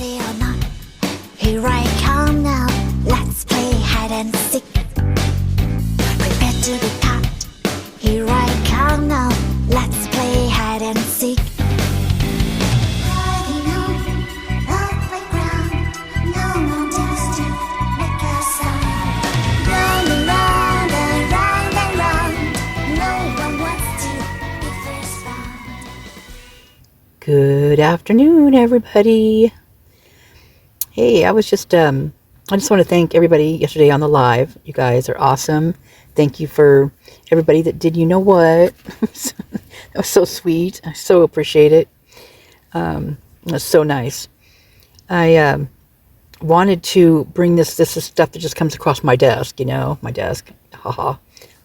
ready or not, here I come now. Let's play hide and seek. Prepare to be caught. Here I come now. Let's play hide and seek. Riding home, the playground. No one dares to make a sound. Round and round and round and round. No one wants to be first found. Good afternoon, everybody. Hey, I just want to thank everybody yesterday on the live. You guys are awesome. Thank you for everybody that did you know what. That was so sweet. I so appreciate it. It was so nice. I wanted to bring this is stuff that just comes across my desk, my desk,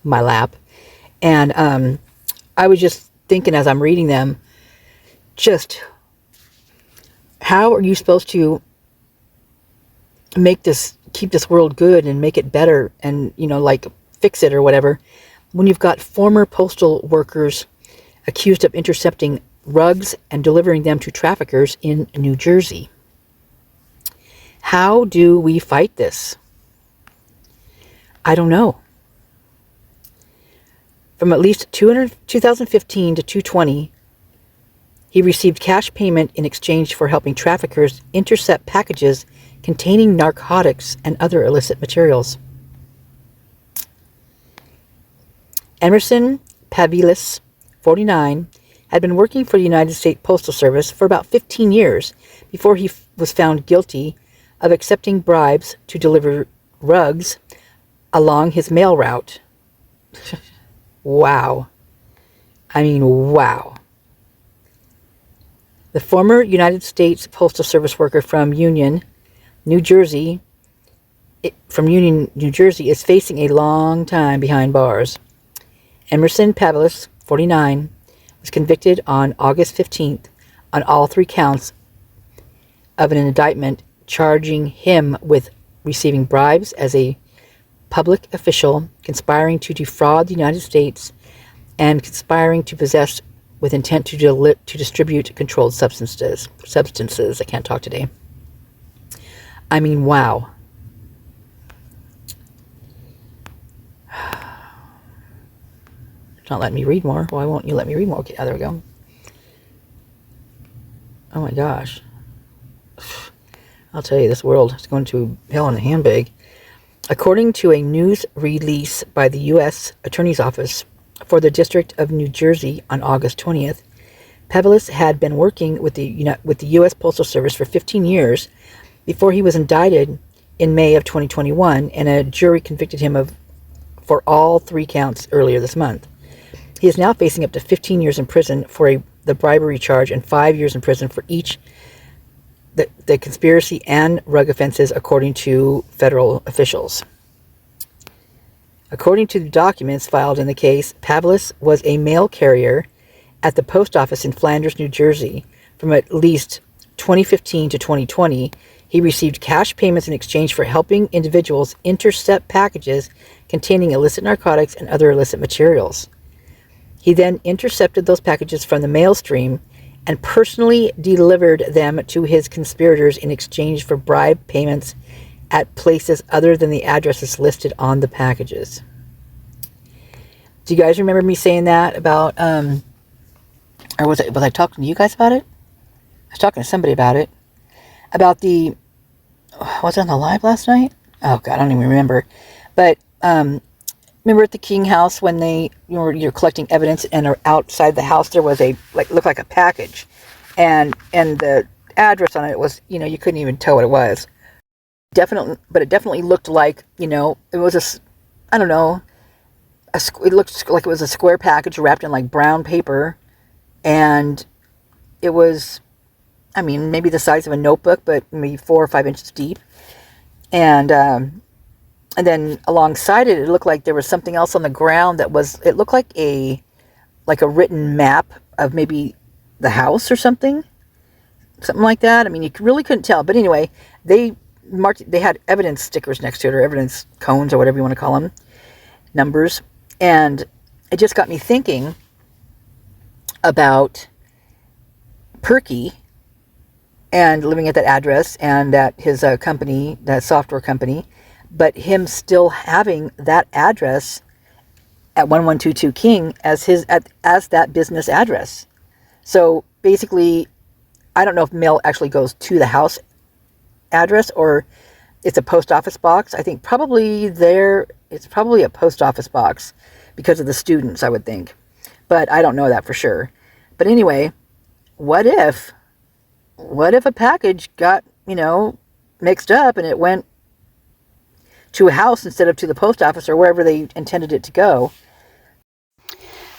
my lap. And I was just thinking as I'm reading them, just how are you supposed to keep this world good and make it better and, like fix it or whatever, when you've got former postal workers accused of intercepting rugs and delivering them to traffickers in New Jersey? How do we fight this? I don't know. From at least 2015 to 2020, he received cash payment in exchange for helping traffickers intercept packages containing narcotics and other illicit materials. Emerson Pavilis, 49, had been working for the United States Postal Service for about 15 years before he was found guilty of accepting bribes to deliver rugs along his mail route. Wow. I mean, wow. The former United States Postal Service worker from Union, New Jersey, is facing a long time behind bars. Emerson Pavilis, 49, was convicted on August 15th on all 3 counts of an indictment charging him with receiving bribes as a public official, conspiring to defraud the United States, and conspiring to possess with intent to distribute controlled substances. I can't talk today. I mean, wow. It's not letting me read more. Why won't you let me read more? Okay, there we go. Oh my gosh. I'll tell you, this world is going to hell in a handbag. According to a news release by the U.S. Attorney's Office for the District of New Jersey on August 20th, Pavilis had been working with the U.S. Postal Service for 15 years before he was indicted in May of 2021, and a jury convicted him for all 3 counts earlier this month. He is now facing up to 15 years in prison for the bribery charge and 5 years in prison for each the conspiracy and rug offenses, according to federal officials. According to the documents filed in the case, Pavilis was a mail carrier at the post office in Flanders, New Jersey. From at least 2015 to 2020, he received cash payments in exchange for helping individuals intercept packages containing illicit narcotics and other illicit materials. He then intercepted those packages from the mail stream and personally delivered them to his conspirators in exchange for bribe payments at places other than the addresses listed on the packages. Do you guys remember me saying that about, or was I talking to you guys about it? I was talking to somebody about it. About was it on the live last night? Oh God, I don't even remember. But, remember at the King house when you're collecting evidence, and outside the house there was looked like a package, and the address on it was, you couldn't even tell what it was. But it definitely looked like, it was I don't know, it looked like it was a square package wrapped in like brown paper, and it was, maybe the size of a notebook, but maybe 4 or 5 inches deep, and then alongside it, it looked like there was something else on the ground it looked like a written map of maybe the house or something like that. You really couldn't tell. But anyway, they had evidence stickers next to it, or evidence cones, or whatever you want to call them, numbers. And it just got me thinking about Perky and living at that address and at his company, that software company, but him still having that address at 1122 King as as that business address. So basically, I don't know if mail actually goes to the house address or it's a post office box. I think probably it's probably a post office box because of the students, I would think. But I don't know that for sure. But anyway, what if a package got, mixed up and it went to a house instead of to the post office or wherever they intended it to go?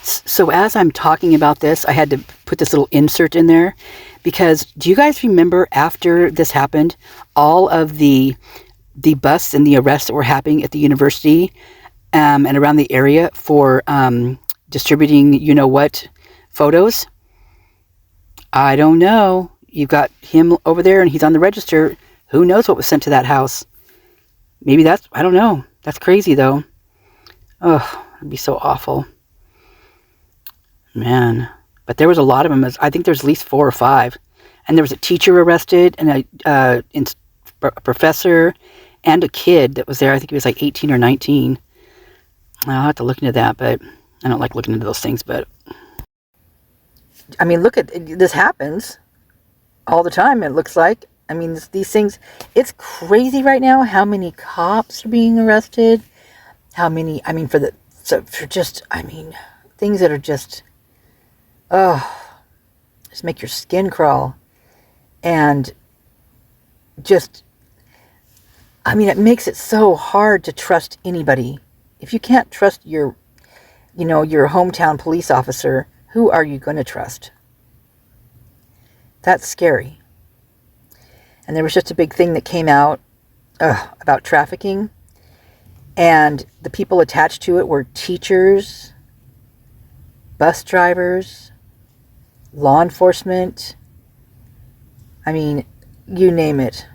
So as I'm talking about this, I had to put this little insert in there because do you guys remember after this happened, all of the busts and the arrests that were happening at the university and around the area for distributing what photos? I don't know. You've got him over there and he's on the register. Who knows what was sent to that house? Maybe I don't know. That's crazy though. Oh, it'd be so awful. Man. But there was a lot of them. I think there's at least 4 or 5. And there was a teacher arrested and a professor and a kid that was there. I think he was like 18 or 19. I'll have to look into that, but I don't like looking into those things. But I mean, look at this happens all the time. It looks like. I mean, these things. It's crazy right now. How many cops are being arrested? How many? I mean, for just things that are just make your skin crawl, and just. I mean, it makes it so hard to trust anybody. If you can't trust your hometown police officer, who are you going to trust? That's scary. And there was just a big thing that came out about trafficking. And the people attached to it were teachers, bus drivers, law enforcement. I mean, you name it.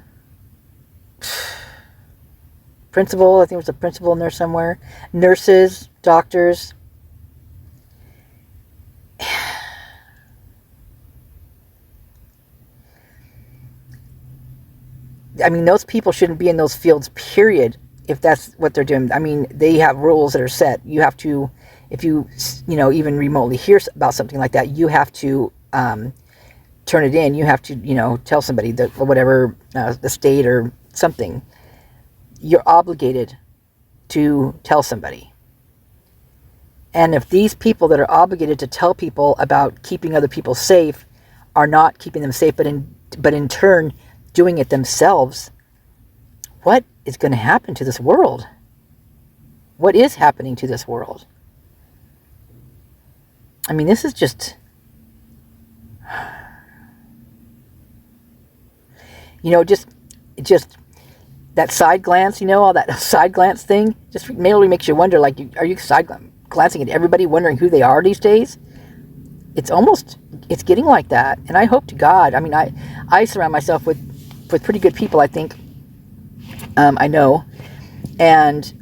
Principal, I think there was a principal in there somewhere. Nurses, doctors. I mean, those people shouldn't be in those fields, period, if that's what they're doing. I mean, they have rules that are set. You have to, if you, even remotely hear about something like that, you have to turn it in. You have to, tell somebody that, whatever, the state or something. You're obligated to tell somebody. And if these people that are obligated to tell people about keeping other people safe are not keeping them safe, but in turn doing it themselves, what is going to happen to this world? What is happening to this world? I mean, this is just, just that side glance, all that side glance thing, just really makes you wonder, like, are you side glancing at everybody, wondering who they are these days? It's getting like that. And I hope to God, I mean, I surround myself with pretty good people, I think. I know. And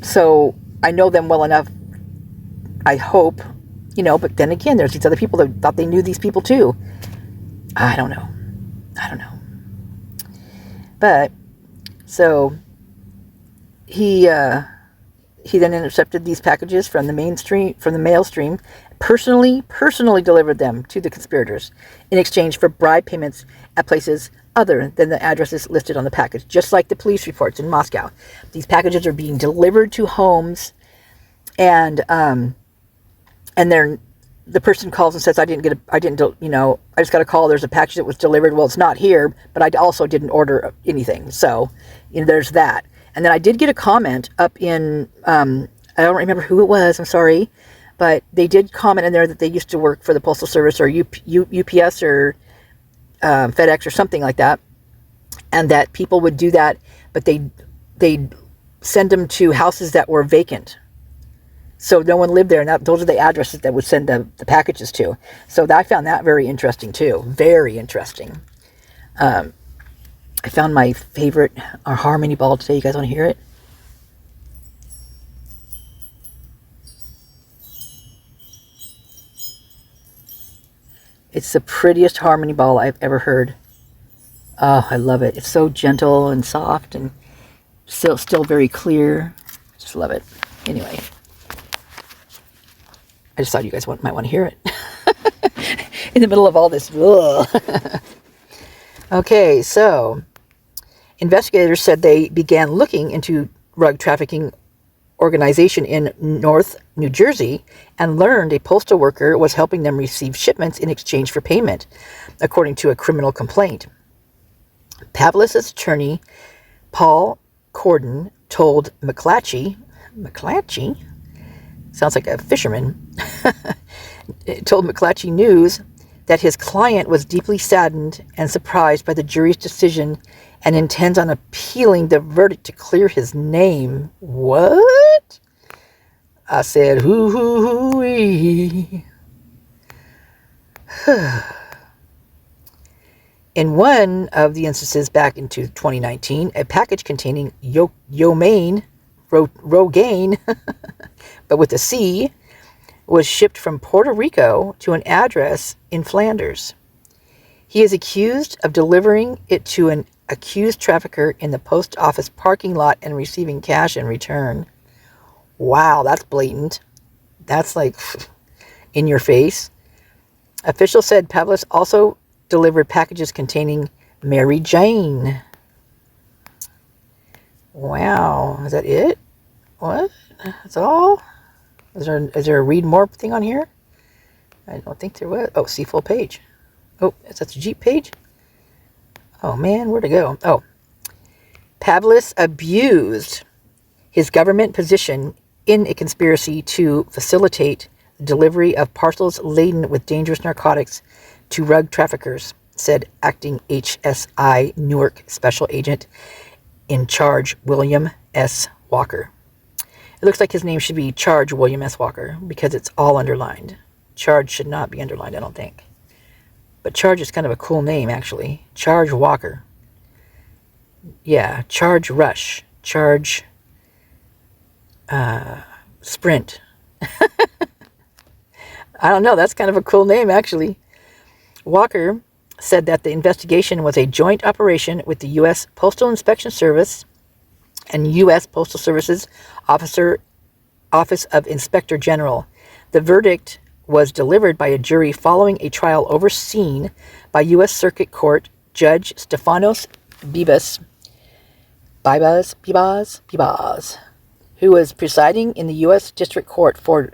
so I know them well enough, I hope, but then again, there's these other people that thought they knew these people too. I don't know. But, so, he then intercepted these packages from the mail stream, personally delivered them to the conspirators in exchange for bribe payments at places other than the addresses listed on the package, just like the police reports in Moscow. These packages are being delivered to homes, and then the person calls and says, I just got a call, there's a package that was delivered. Well, it's not here, but I also didn't order anything. So, there's that. And then I did get a comment up in, I don't remember who it was, I'm sorry, but they did comment in there that they used to work for the Postal Service or UPS or FedEx or something like that, and that people would do that, but they'd send them to houses that were vacant. So no one lived there, and those are the addresses that would send the packages to. So I found that very interesting too. Very interesting. I found my favorite harmony ball today. You guys want to hear it? It's the prettiest harmony ball I've ever heard. Oh, I love it. It's so gentle and soft and still very clear. Just love it. Anyway, I just thought you guys might want to hear it in the middle of all this. Okay, so investigators said they began looking into rug trafficking organization in North New Jersey and learned a postal worker was helping them receive shipments in exchange for payment, according to a criminal complaint. Pavlis' attorney, Paul Corden, told McClatchy, sounds like a fisherman, told McClatchy News that his client was deeply saddened and surprised by the jury's decision and intends on appealing the verdict to clear his name. What? I said, hoo-hoo-hoo-wee. In one of the instances back into 2019, a package containing Rogaine, but with a C, was shipped from Puerto Rico to an address in Flanders. He is accused of delivering it to an accused trafficker in the post office parking lot and receiving cash in return. Wow, that's blatant. That's like in your face. Officials said Pavlis also delivered packages containing Mary Jane. Wow, is that it? What? That's all? Is there a read more thing on here? I don't think there was. Oh, see full page. Oh, is that the Jeep page? Oh man, where'd it go? Oh. Pavlis abused his government position in a conspiracy to facilitate the delivery of parcels laden with dangerous narcotics to rug traffickers, said acting HSI Newark Special Agent in charge William S. Walker. It looks like his name should be Charge William S. Walker because it's all underlined. Charge should not be underlined, I don't think. But Charge is kind of a cool name, actually. Charge Walker. Yeah, Charge Rush. Charge Sprint. I don't know, that's kind of a cool name, actually. Walker said that the investigation was a joint operation with the U.S. Postal Inspection Service and U.S. Postal Service's Office of Inspector General. The verdict was delivered by a jury following a trial overseen by U.S. Circuit Court Judge Stefanos Bibas, who was presiding in the U.S. District Court for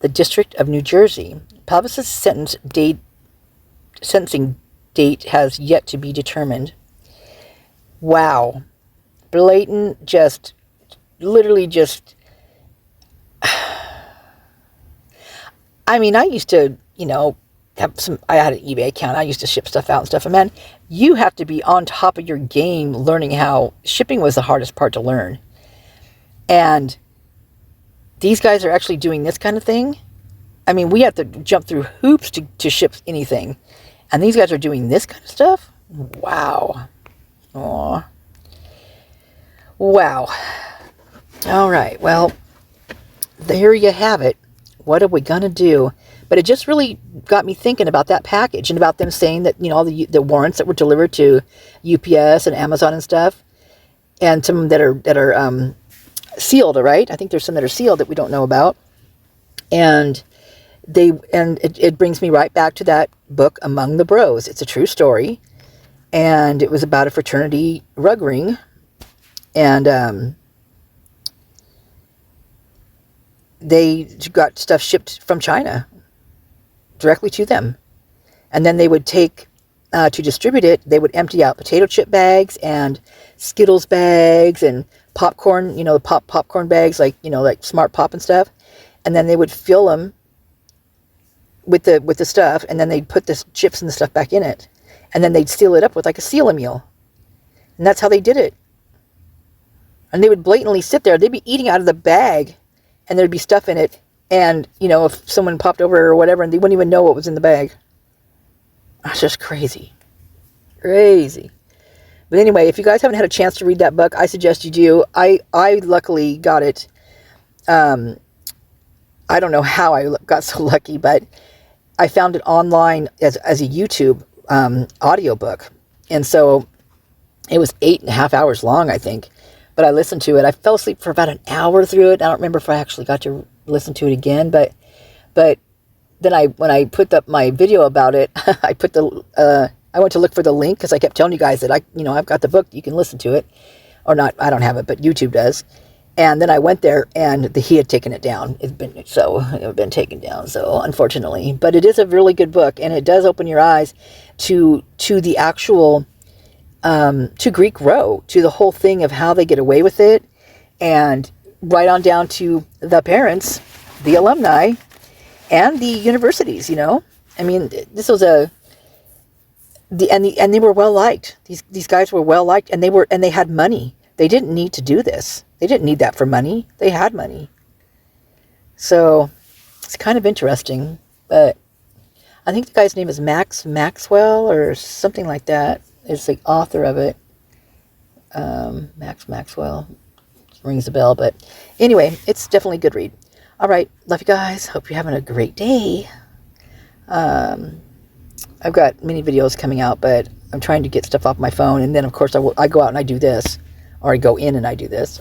the District of New Jersey. Pavlis' sentencing date has yet to be determined. Wow. Blatant, literally just... I mean, I used to, I had an eBay account. I used to ship stuff out and stuff. And man, you have to be on top of your game learning how shipping was the hardest part to learn. And these guys are actually doing this kind of thing. I mean, we have to jump through hoops to ship anything. And these guys are doing this kind of stuff? Wow. Aw. Wow. All right. Well, there you have it. What are we going to do? But it just really got me thinking about that package and about them saying that, all the warrants that were delivered to UPS and Amazon and stuff, and some that are sealed, right? I think there's some that are sealed that we don't know about. And it brings me right back to that book, Among the Bros. It's a true story. And it was about a fraternity rug ring. And they got stuff shipped from China directly to them. And then they would take, to distribute it, they would empty out potato chip bags and Skittles bags and popcorn, the popcorn bags, like Smart Pop and stuff. And then they would fill them with the stuff, and then they'd put the chips and the stuff back in it. And then they'd seal it up with like a seal meal. And that's how they did it. And they would blatantly sit there. They'd be eating out of the bag, and there'd be stuff in it. And, if someone popped over or whatever, and they wouldn't even know what was in the bag. That's just crazy. Crazy. But anyway, if you guys haven't had a chance to read that book, I suggest you do. I luckily got it. I don't know how I got so lucky, but I found it online as a YouTube audiobook. And so it was 8.5 hours long, I think. But I listened to it. I fell asleep for about an hour through it. I don't remember if I actually got to listen to it again. But then when I put up my video about it, I went to look for the link because I kept telling you guys that I've got the book. You can listen to it, or not. I don't have it, but YouTube does. And then I went there, and he had taken it down. It had been taken down. So unfortunately, but it is a really good book, and it does open your eyes to the actual to Greek Row, to the whole thing of how they get away with it, and right on down to the parents, the alumni, and the universities. I mean, this was and they were well liked. These guys were well liked, and they had money. They didn't need to do this. They didn't need that for money. They had money. So it's kind of interesting. But I think the guy's name is Max Maxwell or something like that. Is the author of it. Max Maxwell. Rings a bell. But anyway, it's definitely a good read. All right. Love you guys. Hope you're having a great day. I've got many videos coming out, but I'm trying to get stuff off my phone. And then, of course, I go out and I do this. Or I go in and I do this.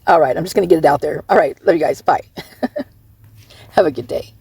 All right. I'm just going to get it out there. All right. Love you guys. Bye. Have a good day.